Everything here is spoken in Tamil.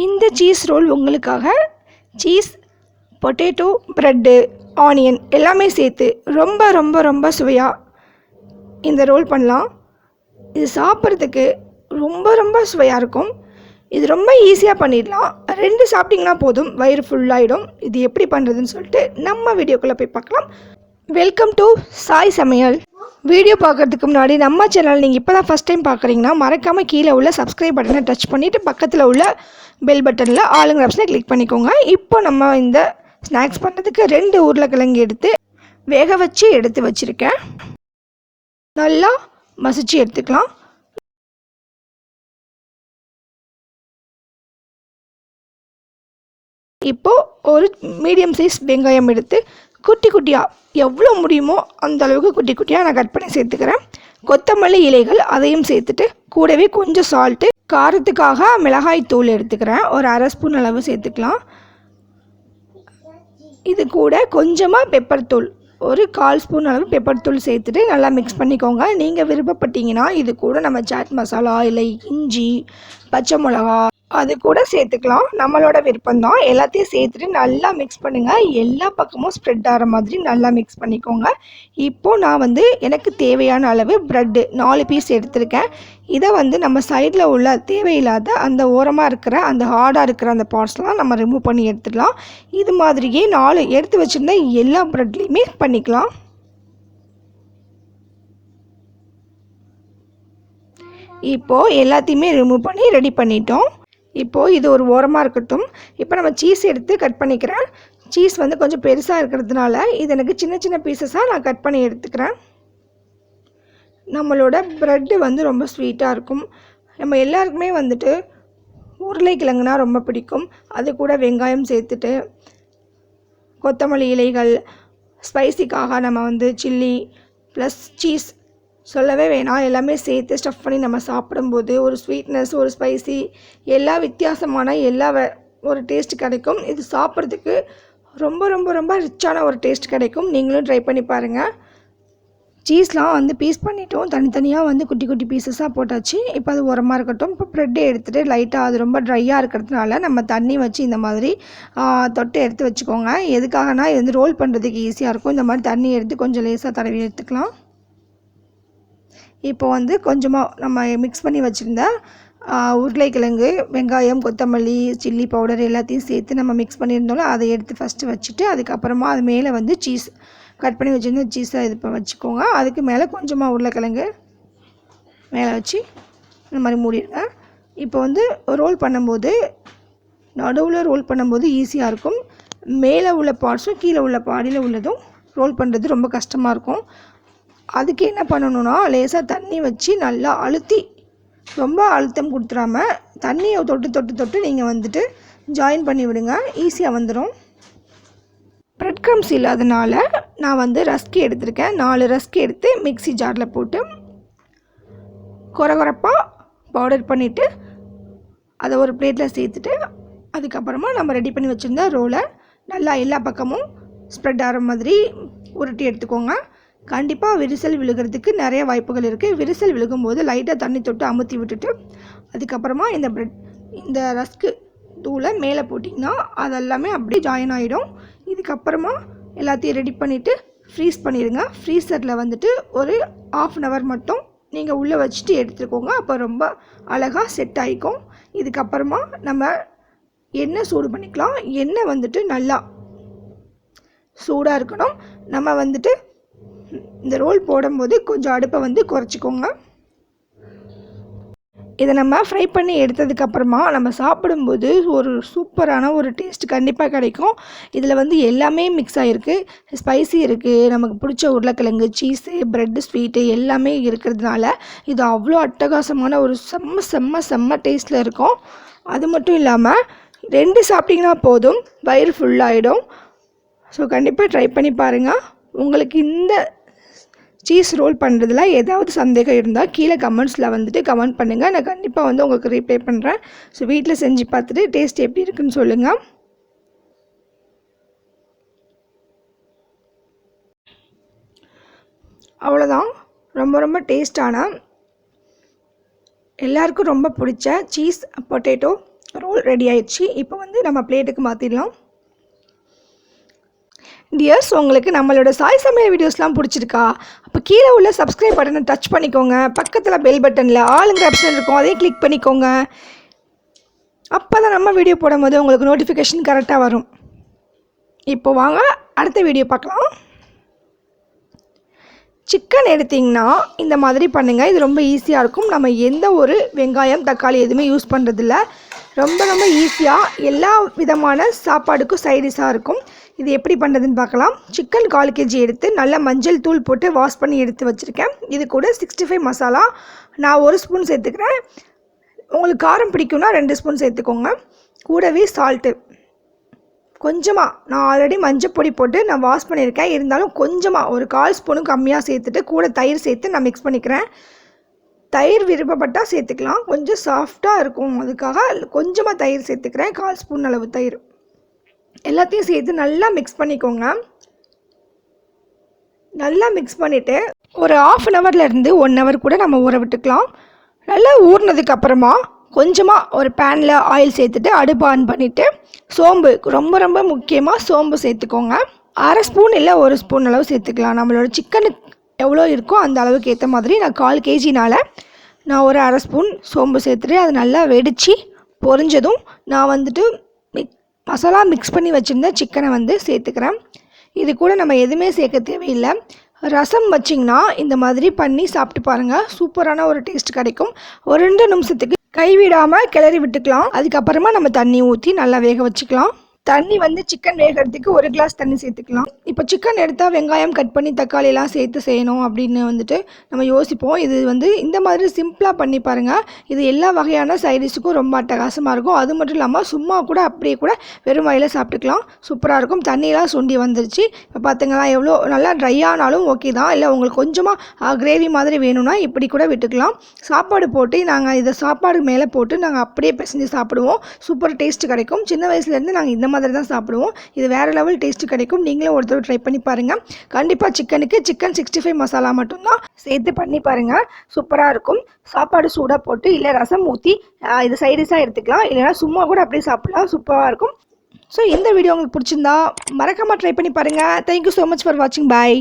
இந்த சீஸ் ரோல் உங்களுக்காக சீஸ், பொட்டேட்டோ, ப்ரெட்டு, ஆனியன் எல்லாமே சேர்த்து ரொம்ப ரொம்ப ரொம்ப சுவையாக இந்த ரோல் பண்ணலாம். இது சாப்பிட்றதுக்கு ரொம்ப ரொம்ப சுவையாக இருக்கும். இது ரொம்ப ஈஸியாக பண்ணிடலாம். 2 சாப்பிட்டிங்கன்னா போதும், வயிறு ஃபுல்லாகிடும். இது எப்படி பண்ணுறதுன்னு சொல்லிட்டு நம்ம வீடியோக்குள்ளே போய் பார்க்கலாம். வெல்கம் டு சாய் சமையல். வீடியோ பார்க்குறதுக்கு முன்னாடி நம்ம சேனல் நீங்கள் இப்போ தான் ஃபஸ்ட் டைம் பார்க்குறீங்கன்னா மறக்காமல் கீழே உள்ள சப்ஸ்கிரைப் பட்டனை டச் பண்ணிவிட்டு பக்கத்தில் உள்ள பெல் பட்டனில் ஆளுங்கிற ஆப்ஷனை கிளிக் பண்ணிக்கோங்க. இப்போ நம்ம இந்த ஸ்நாக்ஸ் பண்ணுறதுக்கு 2 உருளைக்கிழங்கு வேக வச்சு எடுத்து வச்சுருக்கேன். நல்லா மசிச்சு எடுத்துக்கலாம். இப்போது ஒரு மீடியம் சைஸ் வெங்காயம் எடுத்து குட்டி குட்டியாக எவ்வளோ முடியுமோ அந்த அளவுக்கு குட்டி குட்டியாக நான் கட் பண்ணி சேர்த்துக்கிறேன். கொத்தமல்லி இலைகள் அதையும் சேர்த்துட்டு கூடவே கொஞ்சம் சால்ட்டு, காரத்துக்காக மிளகாய் தூள் எடுத்துக்கிறேன். ஒரு 1/2 ஸ்பூன் அளவு சேர்த்துக்கலாம். இது கூட கொஞ்சமாக பெப்பர் தூள், ஒரு 1/4 ஸ்பூன் அளவு பெப்பர் தூள் சேர்த்துட்டு நல்லா மிக்ஸ் பண்ணிக்கோங்க. நீங்கள் விருப்பப்பட்டீங்கன்னா இது கூட நம்ம சாட் மசாலா இல்லை இஞ்சி, பச்சை மிளகா அது கூட சேர்த்துக்கலாம். நம்மளோட விருப்பம்தான். எல்லாத்தையும் சேர்த்துட்டு நல்லா மிக்ஸ் பண்ணுங்கள். எல்லா பக்கமும் ஸ்ப்ரெட் ஆகிற மாதிரி நல்லா மிக்ஸ் பண்ணிக்கோங்க. இப்போது நான் எனக்கு தேவையான அளவு ப்ரெட்டு 4 பீஸ் எடுத்திருக்கேன். இதை நம்ம சைடில் உள்ள தேவையில்லாத அந்த ஓரமாக இருக்கிற அந்த ஹார்டாக இருக்கிற அந்த பார்ட்ஸ்லாம் நம்ம ரிமூவ் பண்ணி எடுத்துடலாம். இது மாதிரியே 4 எடுத்து வச்சுருந்த எல்லா ப்ரெட்லேயுமே பண்ணிக்கலாம். இப்போது எல்லாத்தையுமே ரிமூவ் பண்ணி ரெடி பண்ணிட்டோம். இப்போது இது ஒரு ஓரமாக இருக்கட்டும். இப்போ நம்ம சீஸ் எடுத்து கட் பண்ணிக்கிறேன். சீஸ் கொஞ்சம் பெருசாக இருக்கிறதுனால இது எனக்கு சின்ன சின்ன பீசஸாக நான் கட் பண்ணி எடுத்துக்கிறேன். நம்மளோட ப்ரெட்டு ரொம்ப ஸ்வீட்டாக இருக்கும். நம்ம எல்லாருக்குமே உருளைக்கிழங்குனா ரொம்ப பிடிக்கும். அது கூட வெங்காயம் சேர்த்துட்டு கொத்தமல்லி இலைகள், ஸ்பைசிக்காக நம்ம சில்லி ப்ளஸ் சீஸ் சொல்லவே வேணாம், எல்லாமே சேர்த்து ஸ்டஃப் பண்ணி நம்ம சாப்பிடும்போது ஒரு ஸ்வீட்னஸ், ஒரு ஸ்பைசி, எல்லா வித்தியாசமான ஒரு டேஸ்ட் கிடைக்கும். இது சாப்பிட்றதுக்கு ரொம்ப ரொம்ப ரொம்ப ரிச்சான ஒரு டேஸ்ட் கிடைக்கும். நீங்களும் ட்ரை பண்ணி பாருங்கள். சீஸ்லாம் பீஸ் பண்ணிட்டோம். தனித்தனியாக குட்டி குட்டி பீசஸாக போட்டாச்சு. இப்போ அது உரமாக இருக்கட்டும். இப்போ ப்ரெட்டை எடுத்துகிட்டு லைட்டாக அது ரொம்ப ட்ரையாக இருக்கிறதுனால நம்ம தண்ணி வச்சு இந்த மாதிரி தொட்டு எடுத்து வச்சுக்கோங்க. எதுக்காகனா இது ரோல் பண்ணுறதுக்கு ஈஸியாக இருக்கும். இந்த மாதிரி தண்ணி எடுத்து கொஞ்சம் லேசாக தடவி எடுத்துக்கலாம். இப்போ கொஞ்சமாக நம்ம மிக்ஸ் பண்ணி வச்சுருந்த உருளைக்கிழங்கு, வெங்காயம், கொத்தமல்லி, சில்லி பவுடர் எல்லாத்தையும் சேர்த்து நம்ம மிக்ஸ் பண்ணியிருந்தோம்ல, அதை எடுத்து ஃபஸ்ட்டு வச்சுட்டு அதுக்கப்புறமா அது மேலே சீஸ் கட் பண்ணி வச்சுருந்த சீஸை இது வச்சுக்கோங்க. அதுக்கு மேலே கொஞ்சமாக உருளைக்கிழங்கு மேலே வச்சு இந்த மாதிரி மூடிடுங்க. இப்போ ரோல் பண்ணும்போது நடுவில் ரோல் பண்ணும்போது ஈஸியாக இருக்கும். மேலே உள்ள பார்ட்ஸும் கீழே உள்ள பாடியில் உள்ளதும் ரோல் பண்ணுறது ரொம்ப கஷ்டமாக இருக்கும். அதுக்கு என்ன பண்ணணுன்னா லேசாக தண்ணி வச்சு நல்லா அழுத்தி, ரொம்ப அழுத்தம் கொடுத்துடாம தண்ணியை தொட்டு தொட்டு தொட்டு நீங்கள் ஜாயின் பண்ணி விடுங்க. ஈஸியாக வந்துடும். ப்ரெட் க்ரம்ஸ் இல்லாதனால நான் ரஸ்க் எடுத்திருக்கேன். 4 ரஸ்க் எடுத்து மிக்ஸி ஜாரில் போட்டு கொரகொரப்பாக பவுடர் பண்ணிவிட்டு அதை ஒரு பிளேட்டில் சேர்த்துட்டு அதுக்கப்புறமா நம்ம ரெடி பண்ணி வச்சுருந்த ரோலை நல்லா எல்லா பக்கமும் ஸ்ப்ரெட் ஆகிற மாதிரி உருட்டி எடுத்துக்கோங்க. கண்டிப்பாக விரிசல் விழுகிறதுக்கு நிறைய வாய்ப்புகள் இருக்குது. விரிசல் விழுகும்போது லைட்டாக தண்ணி தொட்டு அமுத்தி விட்டுட்டு அதுக்கப்புறமா இந்த ரஸ்க்கு தூளை மேலே போட்டிங்கன்னா அதெல்லாமே அப்படியே ஜாயின் ஆகிடும். இதுக்கப்புறமா எல்லாத்தையும் ரெடி பண்ணிவிட்டு ஃப்ரீஸ் பண்ணிடுங்க. ஃப்ரீசரில் ஒரு 1/2 hour மட்டும் நீங்கள் உள்ளே வச்சுட்டு எடுத்துக்கோங்க. அப்போ ரொம்ப அழகாக செட் ஆகிக்கும். இதுக்கப்புறமா நம்ம எண்ணெய் சூடு பண்ணிக்கலாம். எண்ணெய் நல்லா சூடாக இருக்கணும். நம்ம இந்த ரோல் போடும்போது கொஞ்சம் அடுப்பை குறைச்சிக்கோங்க. இதை நம்ம ஃப்ரை பண்ணி எடுத்ததுக்கப்புறமா நம்ம சாப்பிடும்போது ஒரு சூப்பரான ஒரு டேஸ்ட் கண்டிப்பாக கிடைக்கும். இதில் எல்லாமே மிக்ஸ் ஆகிருக்கு. ஸ்பைசி இருக்குது, நமக்கு பிடிச்ச உருளைக்கிழங்கு, சீஸு, ப்ரெட்டு, ஸ்வீட்டு எல்லாமே இருக்கிறதுனால இது அவ்வளோ அட்டகாசமான ஒரு செம்ம செம்ம செம்ம டேஸ்ட்டில் இருக்கும். அது மட்டும் இல்லாமல் 2 சாப்பிட்டிங்கன்னா போதும், வயிறு ஃபுல்லாகிடும். ஸோ கண்டிப்பாக ட்ரை பண்ணி பாருங்கள். உங்களுக்கு இந்த சீஸ் ரோல் பண்ணுறதுல ஏதாவது சந்தேகம் இருந்தால் கீழே கமெண்ட்ஸில் கமெண்ட் பண்ணுங்கள். நான் கண்டிப்பாக உங்களுக்கு ரீப்ளை பண்ணுறேன். ஸோ வீட்டில் செஞ்சு பார்த்துட்டு டேஸ்ட் எப்படி இருக்குன்னு சொல்லுங்கள். அவ்வளோதான். ரொம்ப ரொம்ப டேஸ்டான, எல்லாருக்கும் ரொம்ப பிடிச்ச சீஸ், பொட்டேட்டோ, ரோல் ரெடி ஆயிடுச்சு. இப்போ வந்து நம்ம பிளேட்டுக்கு மாற்றிடலாம். டியர்ஸ், உங்களுக்கு நம்மளோட சாய் சமையல் வீடியோஸ்லாம் பிடிச்சிருக்கா? அப்போ கீழே உள்ள சப்ஸ்கிரைப் பட்டனை டச் பண்ணிக்கோங்க. பக்கத்தில் பெல் பட்டனில் ஆளுங்கிற ஆப்ஷன் இருக்கும், அதையும் கிளிக் பண்ணிக்கோங்க. அப்போ தான் நம்ம வீடியோ போடும்போது உங்களுக்கு நோட்டிஃபிகேஷன் கரெக்டாக வரும். இப்போ வாங்க அடுத்த வீடியோ பார்க்கலாம். சிக்கன் எடுத்திங்கன்னா இந்த மாதிரி பண்ணுங்கள். இது ரொம்ப ஈஸியாக இருக்கும். நம்ம எந்த ஒரு வெங்காயம் தக்காளி எதுவுமே யூஸ் பண்ணுறதில்ல. ரொம்ப ரொம்ப ஈஸியாக எல்லா விதமான சாப்பாடுக்கும் சைடிஷாக இருக்கும். இது எப்படி பண்ணுறதுன்னு பார்க்கலாம். சிக்கன் 1/4 kg எடுத்து நல்லா மஞ்சள் தூள் போட்டு வாஷ் பண்ணி எடுத்து வச்சுருக்கேன். இது கூட 65 மசாலா நான் 1 ஸ்பூன் சேர்த்துக்கிறேன். உங்களுக்கு காரம் பிடிக்கும்னா 2 ஸ்பூன் சேர்த்துக்கோங்க. கூடவே சால்ட்டு கொஞ்சமாக, நான் ஆல்ரெடி மஞ்சள் பொடி போட்டு நான் வாஷ் பண்ணியிருக்கேன். இருந்தாலும் கொஞ்சமாக ஒரு 1/4 ஸ்பூனும் கம்மியாக சேர்த்துட்டு கூட தயிர் சேர்த்து நான் மிக்ஸ் பண்ணிக்கிறேன். தயிர் விருப்பப்பட்டால் சேர்த்துக்கலாம், கொஞ்சம் சாஃப்டாக இருக்கும். அதுக்காக கொஞ்சமாக தயிர் சேர்த்துக்கிறேன், 1/4 ஸ்பூன் அளவு தயிர். எல்லாத்தையும் சேர்த்து நல்லா மிக்ஸ் பண்ணிக்கோங்க. நல்லா மிக்ஸ் பண்ணிவிட்டு ஒரு 1/2 ஹவர்லேருந்து 1 ஹவர் கூட நம்ம ஊற விட்டுக்கலாம். நல்லா ஊறினதுக்கப்புறமா கொஞ்சமாக ஒரு பேனில் ஆயில் சேர்த்துட்டு அடுப்பு ஆன் பண்ணிவிட்டு சோம்பு, ரொம்ப ரொம்ப முக்கியமாக சோம்பு சேர்த்துக்கோங்க. 1/2 ஸ்பூன் இல்லை 1 ஸ்பூன் அளவு சேர்த்துக்கலாம். நம்மளோட சிக்கனுக்கு எவ்வளோ இருக்கோ அந்த அளவுக்கு ஏற்ற மாதிரி. நான் 1/4 kgனால் நான் ஒரு 1/2 ஸ்பூன் சோம்பு சேர்த்துட்டு அது நல்லா வெடித்து பொரிஞ்சதும் நான் வந்துட்டு மசாலா மிக்ஸ் பண்ணி வச்சுருந்த சிக்கனை வந்து சேர்த்துக்கிறேன். இது கூட நம்ம எதுவுமே சேர்க்க தேவையில்லை. ரசம் வச்சிங்கன்னா இந்த மாதிரி பண்ணி சாப்பிட்டு பாருங்கள், சூப்பரான ஒரு டேஸ்ட் கிடைக்கும். ஒரு 2 நிமிஷத்துக்கு கைவிடாமல் கிளறி விட்டுக்கலாம். அதுக்கப்புறமா நம்ம தண்ணி ஊற்றி நல்லா வேக வச்சுக்கலாம். தண்ணி வந்து சிக்கன் வேகிறதுக்கு 1 கிளாஸ் தண்ணி சேர்த்துக்கலாம். இப்போ சிக்கன் எடுத்தால் வெங்காயம் கட் பண்ணி தக்காளியெல்லாம் சேர்த்து செய்யணும் அப்படின்னு வந்துட்டு நம்ம யோசிப்போம். இது வந்து இந்த மாதிரி சிம்பிளாக பண்ணி பாருங்கள். இது எல்லா வகையான சைடிஷுக்கும் ரொம்ப அட்டகாசமாக இருக்கும். அது மட்டும் இல்லாமல் சும்மா கூட அப்படியே கூட வெறும் வாயில் சாப்பிட்டுக்கலாம், சூப்பராக இருக்கும். தண்ணியெல்லாம் சுண்டி வந்துருச்சு. இப்போ பார்த்துங்களா, எவ்வளோ நல்லா ட்ரை ஆனாலும் ஓகே தான். இல்லை உங்களுக்கு கொஞ்சமாக கிரேவி மாதிரி வேணும்னா இப்படி கூட விட்டுக்கலாம். சாப்பாடு போட்டு நாங்கள் இதை சாப்பாடு மேலே போட்டு நாங்கள் அப்படியே பிசைஞ்சு சாப்பிடுவோம். சூப்பர் டேஸ்ட் கிடைக்கும். சின்ன வயசுலேருந்து நாங்கள் இந்த மாதிரி தான் சாப்பிடுவோம். இது வேறு லெவல் டேஸ்ட் கிடைக்கும். நீங்களும் ஒரு தடவை ட்ரை பண்ணி பாருங்கள். கண்டிப்பாக சிக்கனுக்கு சிக்கன் 65 மசாலா மட்டும்தான் சேர்த்து பண்ணி பாருங்கள், சூப்பராக இருக்கும். சாப்பாடு சூடாக போட்டு இல்லை ரசம் ஊற்றி இது சைடிஷாக எடுத்துக்கலாம். இல்லைனா சும்மா கூட அப்படியே சாப்பிடலாம், சூப்பராக இருக்கும். ஸோ இந்த வீடியோ உங்களுக்கு பிடிச்சிருந்தா மறக்காமல் ட்ரை பண்ணி பாருங்கள். தேங்க்யூ ஸோ மச் ஃபார் வாட்சிங். பாய்.